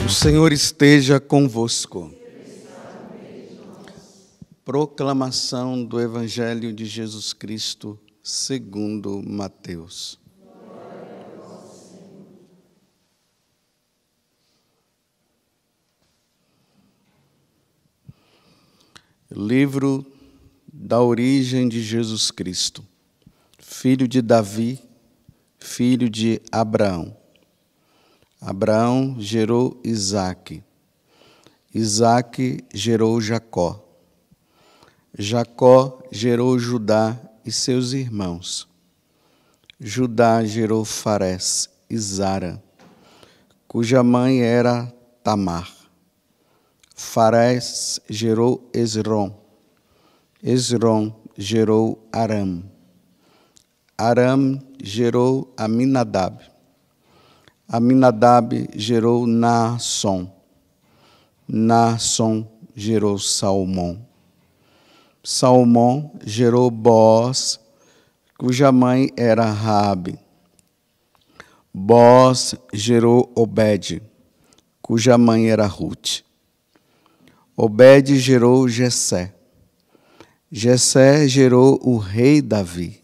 O Senhor esteja convosco. Proclamação do Evangelho de Jesus Cristo, segundo Mateus. Livro da origem de Jesus Cristo, filho de Davi, filho de Abraão. Abraão gerou Isaque. Isaque gerou Jacó. Jacó gerou Judá e seus irmãos. Judá gerou Farés e Zara, cuja mãe era Tamar. Farés gerou Esrom. Esrom gerou Aram. Aram gerou Aminadab. Aminadab gerou Naasson. Naasson gerou Salmão. Salmão gerou Boaz, cuja mãe era Raabe. Boaz gerou Obed, cuja mãe era Rute. Obed gerou Jessé. Jessé gerou o rei Davi.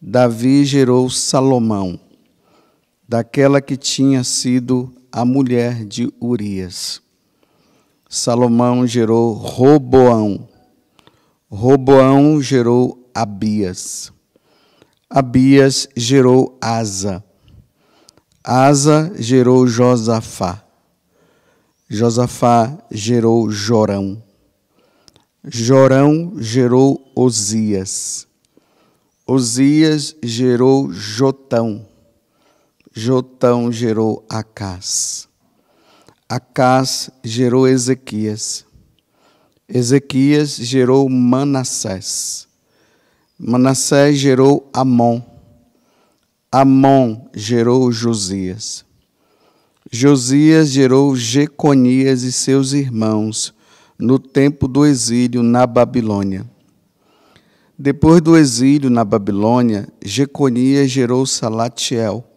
Davi gerou Salomão, daquela que tinha sido a mulher de Urias. Salomão gerou Roboão. Roboão gerou Abias. Abias gerou Asa. Asa gerou Josafá. Josafá gerou Jorão. Jorão gerou Osias. Osias gerou Jotão. Jotão gerou Acás. Acás gerou Ezequias. Ezequias gerou Manassés. Manassés gerou Amon. Amon gerou Josias. Josias gerou Jeconias e seus irmãos no tempo do exílio na Babilônia. Depois do exílio na Babilônia, Jeconias gerou Salatiel.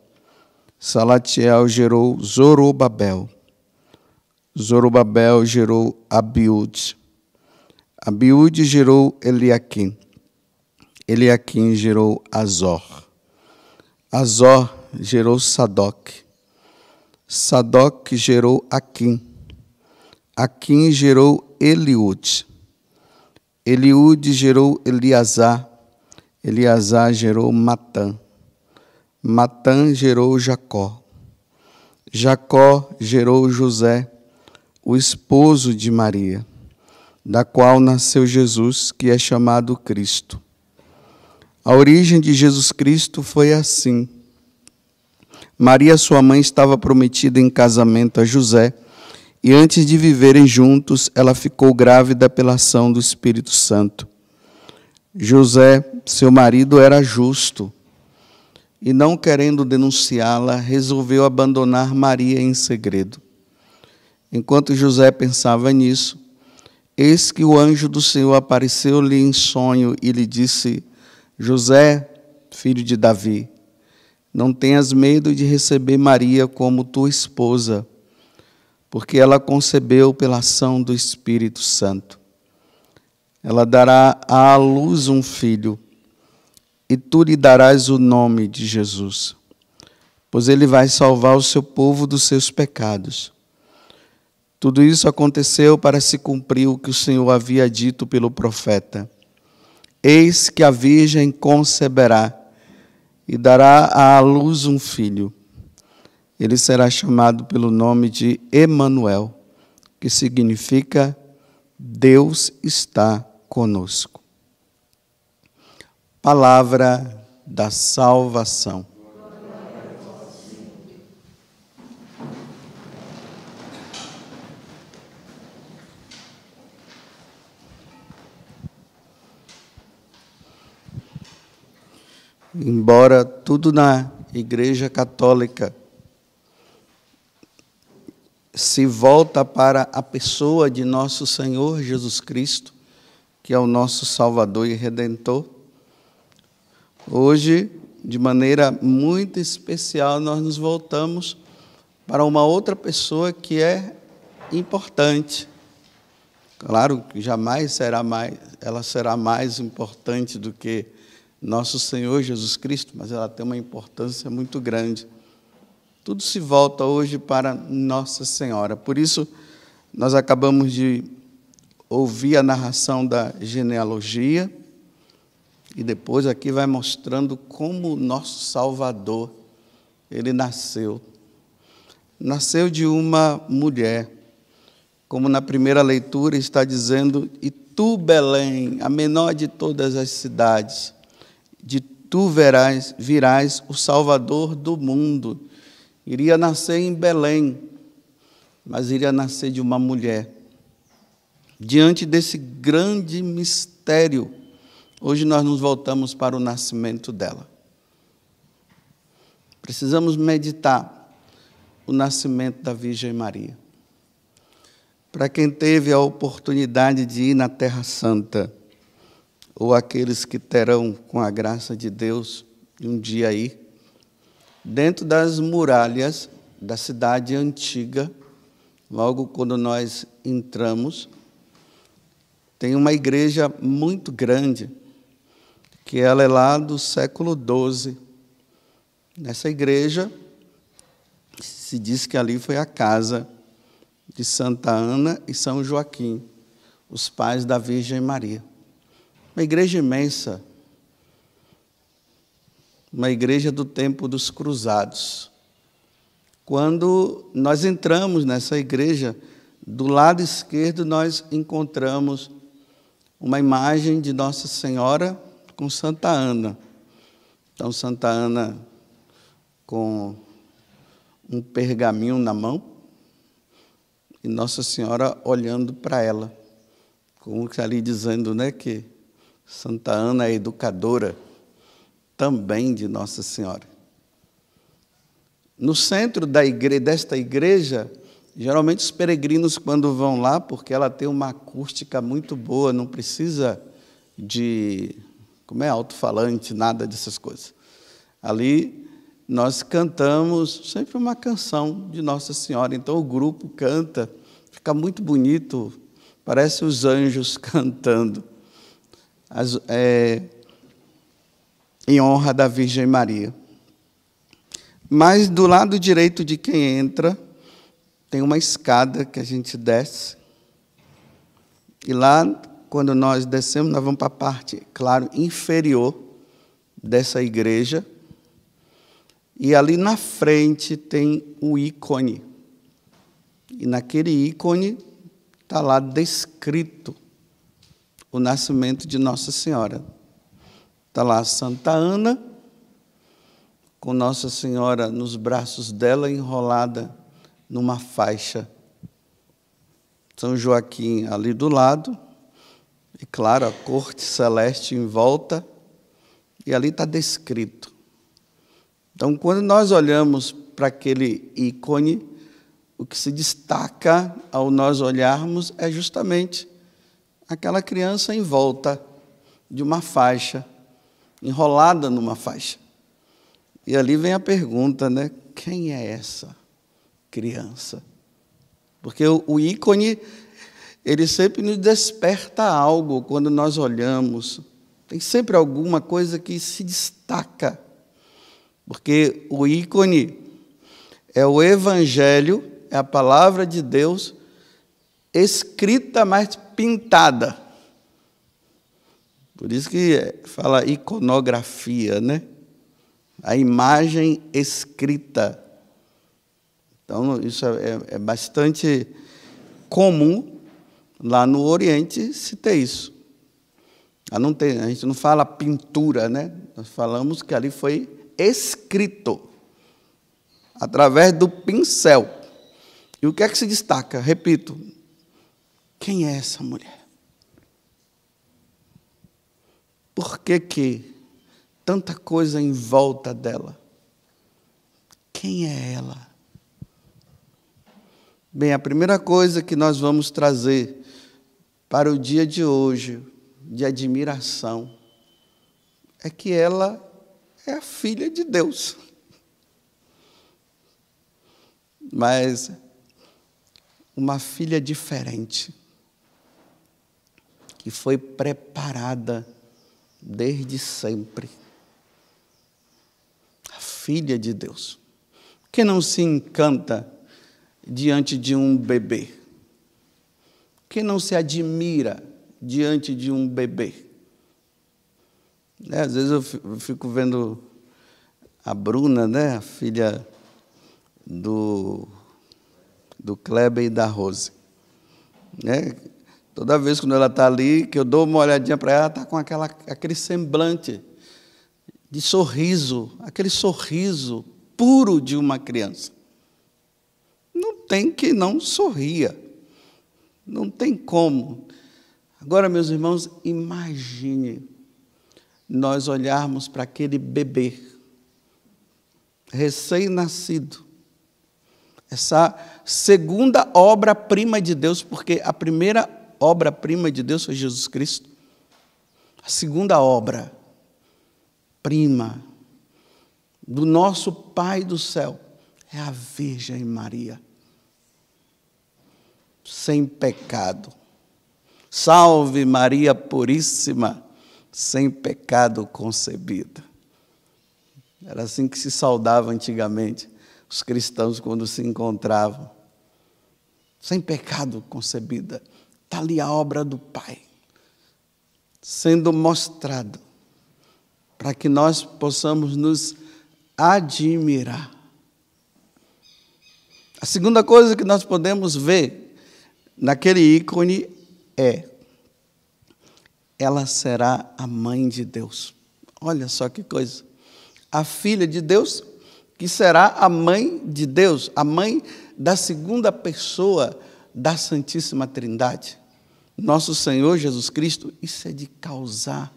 Salatiel gerou Zorobabel. Zorobabel gerou Abiúde. Abiúde gerou Eliaquim. Eliaquim gerou Azor. Azor gerou Sadoc. Sadoc gerou Aquim. Aquim gerou Eliúde. Eliúde gerou Eleazar. Eleazar gerou Matã. Matã gerou Jacó. Jacó gerou José, o esposo de Maria, da qual nasceu Jesus, que é chamado Cristo. A origem de Jesus Cristo foi assim. Maria, sua mãe, estava prometida em casamento a José, e antes de viverem juntos, ela ficou grávida pela ação do Espírito Santo. José, seu marido, era justo, e não querendo denunciá-la, resolveu abandonar Maria em segredo. Enquanto José pensava nisso, eis que o anjo do Senhor apareceu-lhe em sonho e lhe disse: José, filho de Davi, não tenhas medo de receber Maria como tua esposa, porque ela concebeu pela ação do Espírito Santo. Ela dará à luz um filho, e tu lhe darás o nome de Jesus, pois ele vai salvar o seu povo dos seus pecados. Tudo isso aconteceu para se cumprir o que o Senhor havia dito pelo profeta: eis que a virgem conceberá e dará à luz um filho. Ele será chamado pelo nome de Emanuel, que significa Deus está conosco. Palavra da salvação. Embora tudo na Igreja Católica se volta para a pessoa de nosso Senhor Jesus Cristo, que é o nosso Salvador e Redentor, hoje, de maneira muito especial, nós nos voltamos para uma outra pessoa que é importante. Claro que jamais ela será mais importante do que nosso Senhor Jesus Cristo, mas ela tem uma importância muito grande. Tudo se volta hoje para Nossa Senhora. Por isso, nós acabamos de ouvir a narração da genealogia, e depois aqui vai mostrando como o nosso Salvador, ele nasceu. Nasceu de uma mulher, como na primeira leitura está dizendo, e tu, Belém, a menor de todas as cidades, de tu virás o Salvador do mundo. Iria nascer em Belém, mas iria nascer de uma mulher. Diante desse grande mistério, hoje nós nos voltamos para o nascimento dela. Precisamos meditar o nascimento da Virgem Maria. Para quem teve a oportunidade de ir na Terra Santa, ou aqueles que terão, com a graça de Deus, um dia aí, dentro das muralhas da cidade antiga, logo quando nós entramos, tem uma igreja muito grande, que ela é lá do século XII. Nessa igreja, se diz que ali foi a casa de Santa Ana e São Joaquim, os pais da Virgem Maria. Uma igreja imensa, uma igreja do tempo dos cruzados. Quando nós entramos nessa igreja, do lado esquerdo nós encontramos uma imagem de Nossa Senhora com Santa Ana. Então, Santa Ana com um pergaminho na mão e Nossa Senhora olhando para ela, como que ali dizendo, né, que Santa Ana é educadora também de Nossa Senhora. No centro desta igreja, geralmente os peregrinos, quando vão lá, porque ela tem uma acústica muito boa, não precisa de, alto-falante, nada dessas coisas. Ali nós cantamos sempre uma canção de Nossa Senhora, então o grupo canta, fica muito bonito, parece os anjos cantando, em honra da Virgem Maria. Mas do lado direito de quem entra, tem uma escada que a gente desce. E lá, quando nós descemos, nós vamos para a parte, claro, inferior dessa igreja. E ali na frente tem um ícone. E naquele ícone está lá descrito o nascimento de Nossa Senhora. Está lá Santa Ana, com Nossa Senhora nos braços dela, enrolada numa faixa. São Joaquim ali do lado, e claro, a corte celeste em volta, e ali está descrito. Então, quando nós olhamos para aquele ícone, o que se destaca ao nós olharmos é justamente aquela criança em volta de uma faixa, enrolada numa faixa. E ali vem a pergunta, né? Quem é essa criança? Porque o ícone, ele sempre nos desperta algo quando nós olhamos. Tem sempre alguma coisa que se destaca. Porque o ícone é o Evangelho, é a palavra de Deus, escrita, mas pintada. Por isso que fala iconografia, né? A imagem escrita. Então, isso é bastante comum lá no Oriente se ter isso. A gente não fala pintura, né? Nós falamos que ali foi escrito, através do pincel. E o que é que se destaca? Repito, quem é essa mulher? Por que tanta coisa em volta dela? Quem é ela? Bem, a primeira coisa que nós vamos trazer para o dia de hoje, de admiração, é que ela é a filha de Deus. mas uma filha diferente, que foi preparada desde sempre. A filha de Deus. Quem não se encanta diante de um bebê? Quem não se admira diante de um bebê? Às vezes eu fico vendo a Bruna, né, a filha do Kleber e da Rose. Né? Toda vez que ela está ali, que eu dou uma olhadinha para ela, está com aquele semblante de sorriso, aquele sorriso puro de uma criança. Não tem que não sorria. Não tem como. Agora, meus irmãos, imagine nós olharmos para aquele bebê recém-nascido, essa segunda obra-prima de Deus, porque a primeira obra-prima de Deus foi Jesus Cristo. A segunda obra-prima do nosso Pai do céu é a Virgem Maria, sem pecado. Salve Maria Puríssima, sem pecado concebida. Era assim que se saudava antigamente os cristãos quando se encontravam. Sem pecado concebida. Está ali a obra do Pai, sendo mostrado, para que nós possamos nos admirar. A segunda coisa que nós podemos ver naquele ícone é: ela será a mãe de Deus. Olha só que coisa. A filha de Deus, que será a mãe de Deus, a mãe da segunda pessoa da Santíssima Trindade. Nosso Senhor Jesus Cristo. Isso é de causar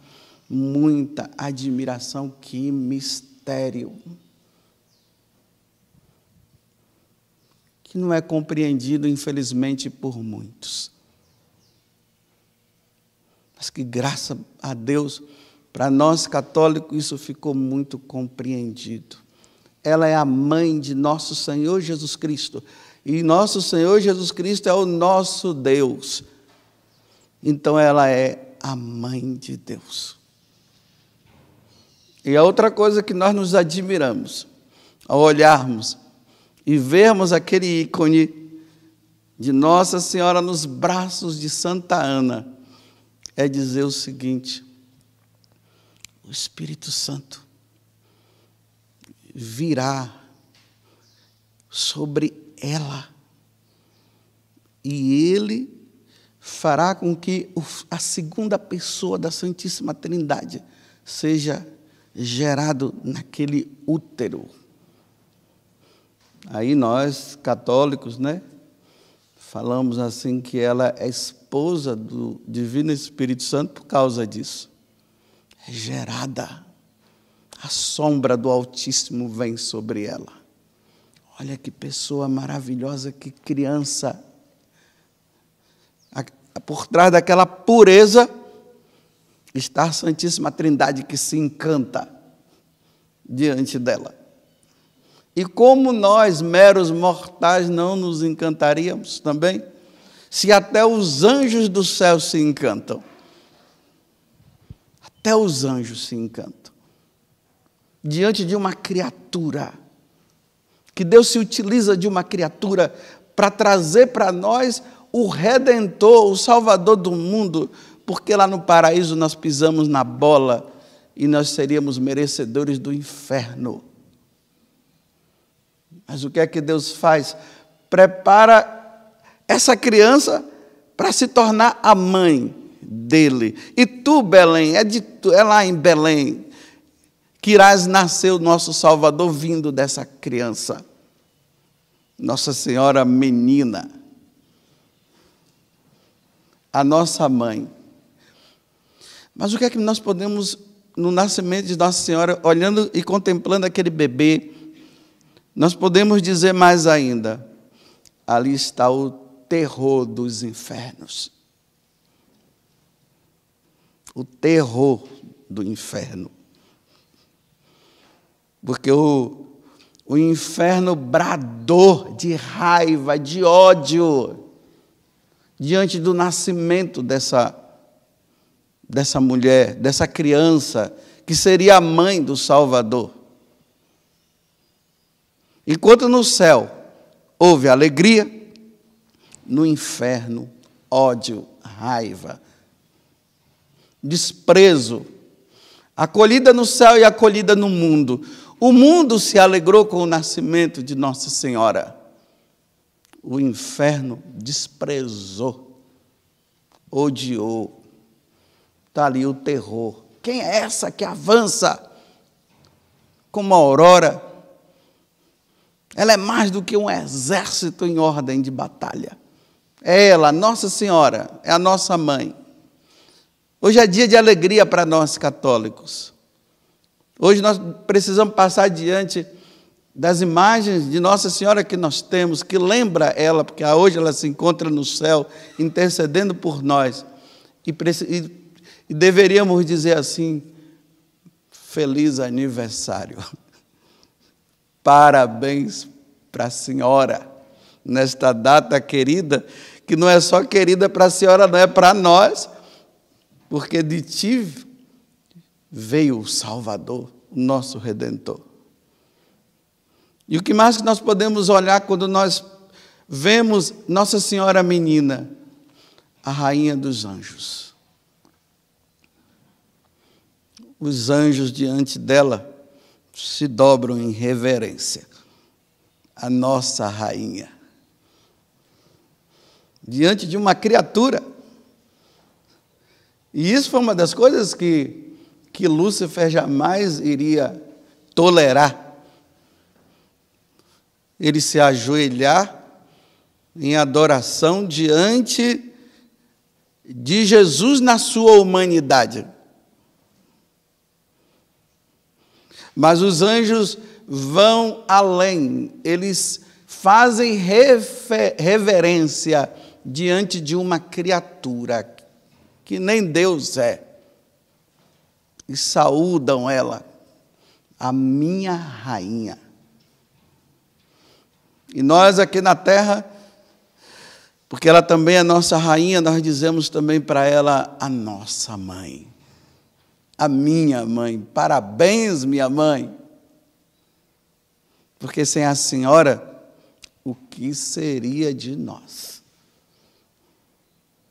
muita admiração. Que mistério! Que não é compreendido, infelizmente, por muitos. Mas que graças a Deus, para nós católicos, isso ficou muito compreendido. Ela é a mãe de nosso Senhor Jesus Cristo. E nosso Senhor Jesus Cristo é o nosso Deus. Então, ela é a mãe de Deus. E a outra coisa que nós nos admiramos, ao olharmos e vermos aquele ícone de Nossa Senhora nos braços de Santa Ana, é dizer o seguinte: o Espírito Santo virá sobre ela e ele fará com que a segunda pessoa da Santíssima Trindade seja gerado naquele útero. Aí nós, católicos, né, falamos assim que ela é esposa do Divino Espírito Santo por causa disso. É gerada. A sombra do Altíssimo vem sobre ela. Olha que pessoa maravilhosa, que criança. Por trás daquela pureza está a Santíssima Trindade que se encanta diante dela. E como nós, meros mortais, não nos encantaríamos também, se até os anjos do céu se encantam. Até os anjos se encantam. Diante de uma criatura, que Deus se utiliza de uma criatura para trazer para nós o Redentor, o Salvador do mundo, porque lá no paraíso nós pisamos na bola e nós seríamos merecedores do inferno. Mas o que é que Deus faz? Prepara essa criança para se tornar a mãe dele. E tu, Belém, é lá em Belém que irás nascer o nosso Salvador vindo dessa criança. Nossa Senhora menina, a nossa mãe. Mas o que é que nós podemos, no nascimento de Nossa Senhora, olhando e contemplando aquele bebê, nós podemos dizer mais ainda: ali está o terror dos infernos. O terror do inferno. Porque o O inferno bradou de raiva, de ódio, diante do nascimento dessa mulher, dessa criança, que seria a mãe do Salvador. Enquanto no céu houve alegria, no inferno, ódio, raiva, desprezo, acolhida no céu e acolhida no mundo. O mundo se alegrou com o nascimento de Nossa Senhora. O inferno desprezou, odiou. Está ali o terror. Quem é essa que avança como a aurora? Ela é mais do que um exército em ordem de batalha. É ela, Nossa Senhora, é a nossa mãe. Hoje é dia de alegria para nós católicos. Hoje nós precisamos passar diante das imagens de Nossa Senhora que nós temos, que lembra ela, porque hoje ela se encontra no céu, intercedendo por nós. E deveríamos dizer assim: feliz aniversário. Parabéns para a senhora, nesta data querida, que não é só querida para a senhora, não é para nós, porque de ti veio o Salvador, o nosso Redentor. E o que mais que nós podemos olhar quando nós vemos Nossa Senhora Menina, a Rainha dos Anjos. Os anjos diante dela se dobram em reverência. A nossa Rainha. Diante de uma criatura. E isso foi uma das coisas que Lúcifer jamais iria tolerar. Ele se ajoelhar em adoração diante de Jesus na sua humanidade. Mas os anjos vão além, eles fazem reverência diante de uma criatura que nem Deus é, e saúdam ela, a minha rainha. E nós aqui na terra, porque ela também é nossa rainha, nós dizemos também para ela a nossa mãe. A minha mãe. Parabéns, minha mãe. Porque sem a senhora, o que seria de nós?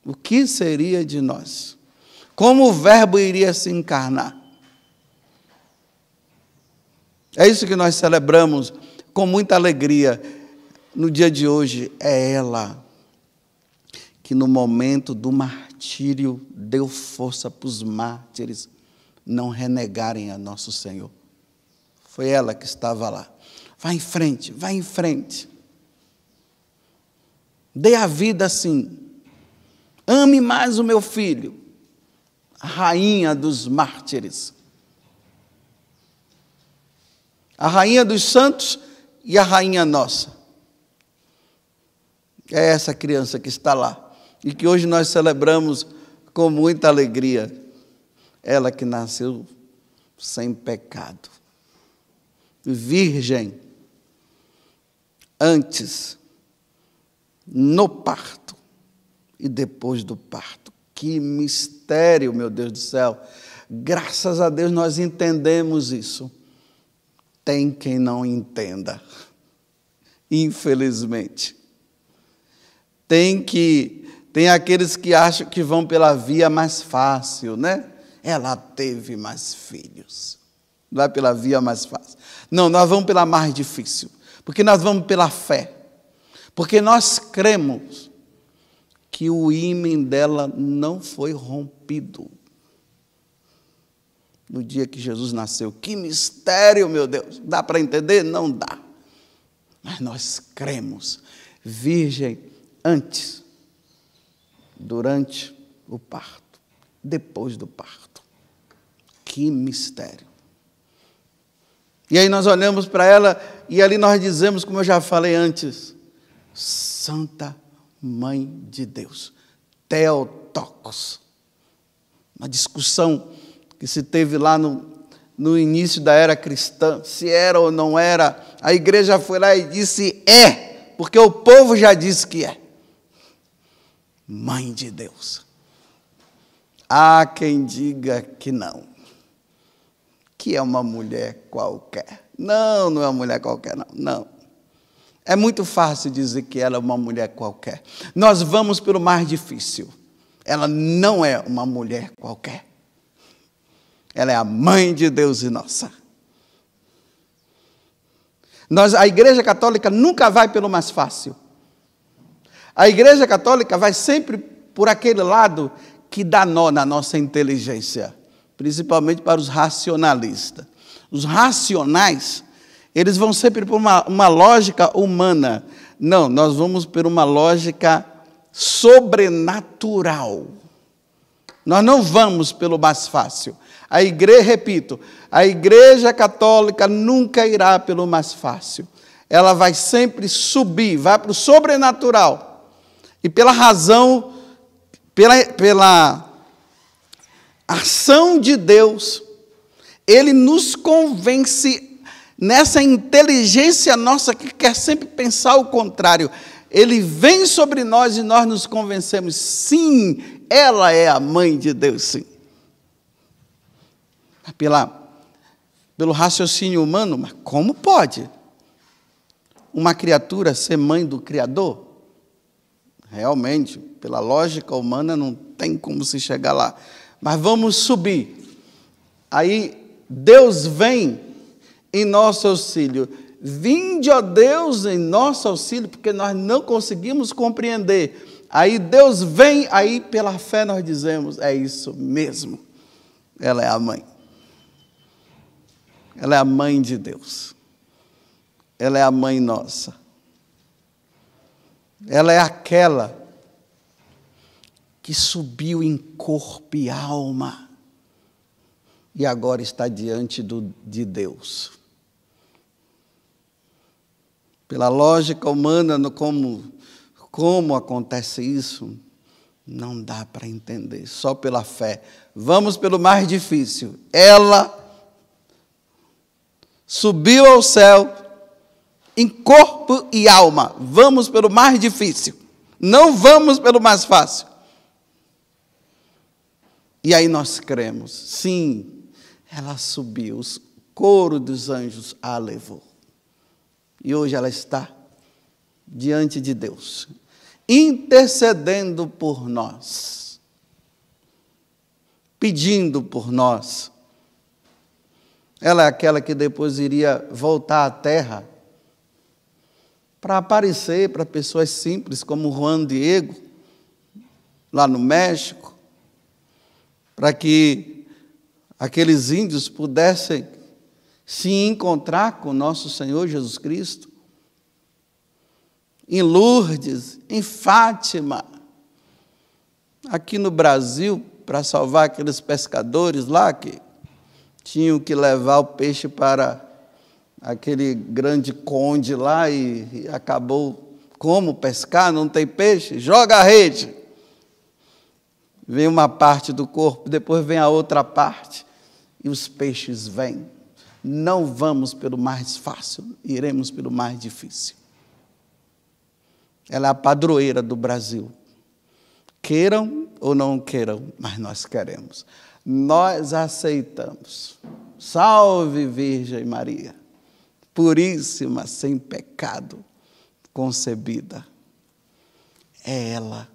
O que seria de nós? Como o Verbo iria se encarnar? É isso que nós celebramos com muita alegria no dia de hoje. É ela que no momento do martírio deu força para os mártires não renegarem a nosso Senhor. Foi ela que estava lá. Vá em frente, vá em frente. Dê a vida assim. Ame mais o meu filho, a rainha dos mártires. A rainha dos santos e a rainha nossa. É essa criança que está lá e que hoje nós celebramos com muita alegria. Ela que nasceu sem pecado, virgem, antes, no parto e depois do parto. Que mistério, meu Deus do céu! Graças a Deus nós entendemos isso. Tem quem não entenda, infelizmente. Tem aqueles que acham que vão pela via mais fácil, né? Ela teve mais filhos. Vai pela via mais fácil. Não, nós vamos pela mais difícil. Porque nós vamos pela fé. Porque nós cremos que o ímen dela não foi rompido no dia que Jesus nasceu. Que mistério, meu Deus! Dá para entender? Não dá. Mas nós cremos. Virgem antes, durante o parto, depois do parto. Que mistério. E aí nós olhamos para ela e ali nós dizemos, como eu já falei antes, Santa Mãe de Deus, Theotokos. Uma discussão que se teve lá no início da era cristã, se era ou não era. A igreja foi lá e disse é, porque o povo já disse que é. Mãe de Deus. Há quem diga que não, que é uma mulher qualquer. Não, não é uma mulher qualquer, não. É muito fácil dizer que ela é uma mulher qualquer. Nós vamos pelo mais difícil. Ela não é uma mulher qualquer. Ela é a mãe de Deus e nossa. A Igreja Católica nunca vai pelo mais fácil. A Igreja Católica vai sempre por aquele lado que dá nó na nossa inteligência, principalmente para os racionalistas. Os racionais, eles vão sempre por uma lógica humana. Não, nós vamos por uma lógica sobrenatural. Nós não vamos pelo mais fácil. Repito, a Igreja Católica nunca irá pelo mais fácil. Ela vai sempre subir, vai para o sobrenatural. E pela razão, pela ação de Deus, Ele nos convence nessa inteligência nossa que quer sempre pensar o contrário. Ele vem sobre nós e nós nos convencemos, sim, ela é a mãe de Deus, sim. Pelo raciocínio humano, mas como pode uma criatura ser mãe do Criador? Realmente, pela lógica humana, não tem como se chegar lá. Mas vamos subir. Aí, Deus vem em nosso auxílio. Vinde, ó Deus, em nosso auxílio, porque nós não conseguimos compreender. Aí Deus vem, aí pela fé nós dizemos, é isso mesmo. Ela é a mãe. Ela é a mãe de Deus. Ela é a mãe nossa. Ela é aquela que subiu em corpo e alma e agora está diante de Deus. Pela lógica humana, como acontece isso, não dá para entender, só pela fé. Vamos pelo mais difícil. Ela subiu ao céu em corpo e alma. Vamos pelo mais difícil. Não vamos pelo mais fácil. E aí nós cremos. Sim, ela subiu. O coro dos anjos a levou. E hoje ela está diante de Deus, intercedendo por nós, pedindo por nós. Ela é aquela que depois iria voltar à terra para aparecer para pessoas simples como Juan Diego, lá no México, para que aqueles índios pudessem se encontrar com nosso Senhor Jesus Cristo, em Lourdes, em Fátima, aqui no Brasil, para salvar aqueles pescadores lá que tinham que levar o peixe para aquele grande conde lá e acabou, como pescar? Não tem peixe? Joga a rede. Vem uma parte do corpo, depois vem a outra parte e os peixes vêm. Não vamos pelo mais fácil, iremos pelo mais difícil. Ela é a padroeira do Brasil. Queiram ou não queiram, mas nós queremos. Nós aceitamos. Salve Virgem Maria, puríssima, sem pecado, concebida. É ela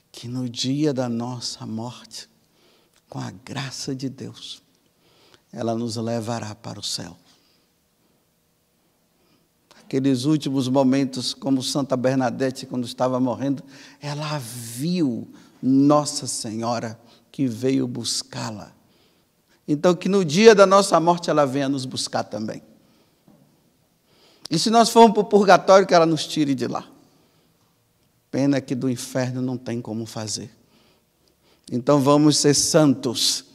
que no dia da nossa morte, com a graça de Deus, ela nos levará para o céu. Aqueles últimos momentos, como Santa Bernadette, quando estava morrendo, ela viu Nossa Senhora que veio buscá-la. Então, que no dia da nossa morte ela venha nos buscar também. E se nós formos para o purgatório, que ela nos tire de lá. Pena que do inferno não tem como fazer. Então vamos ser santos.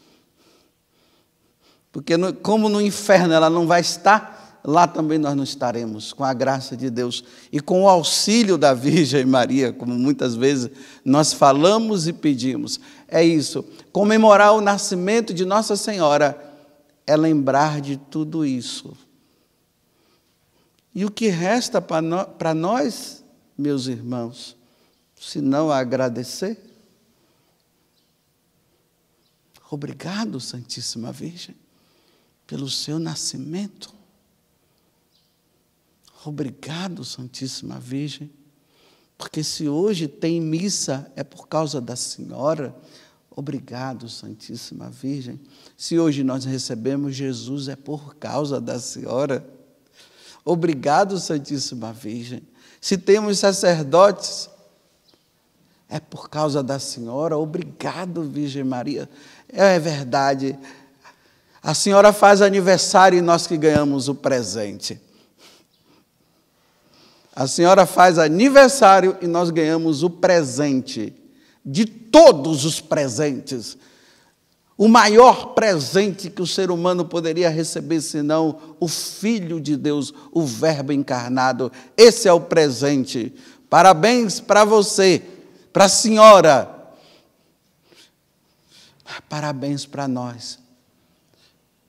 Porque como no inferno ela não vai estar, lá também nós não estaremos, com a graça de Deus e com o auxílio da Virgem Maria, como muitas vezes nós falamos e pedimos. É isso, comemorar o nascimento de Nossa Senhora é lembrar de tudo isso. E o que resta para nós, meus irmãos, se não agradecer? Obrigado, Santíssima Virgem, pelo seu nascimento. Obrigado, Santíssima Virgem, porque se hoje tem missa é por causa da Senhora. Obrigado, Santíssima Virgem. Se hoje nós recebemos Jesus é por causa da Senhora. Obrigado, Santíssima Virgem. Se temos sacerdotes é por causa da Senhora. Obrigado, Virgem Maria. É verdade. A Senhora faz aniversário e nós que ganhamos o presente. A Senhora faz aniversário e nós ganhamos o presente. De todos os presentes, o maior presente que o ser humano poderia receber, senão o Filho de Deus, o Verbo encarnado. Esse é o presente. Parabéns para você, para a Senhora. Parabéns para nós,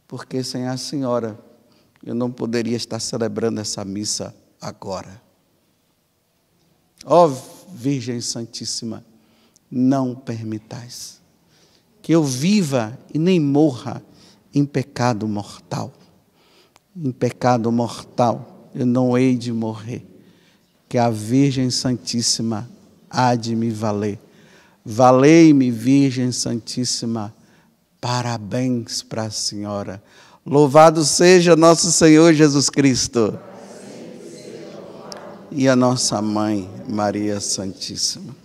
porque sem a Senhora eu não poderia estar celebrando essa missa agora. Ó Virgem Santíssima, não permitais que eu viva e nem morra em pecado mortal. Em pecado mortal eu não hei de morrer, que a Virgem Santíssima há de me valer. Valei-me, Virgem Santíssima, parabéns para a Senhora. Louvado seja nosso Senhor Jesus Cristo e a nossa Mãe, Maria Santíssima.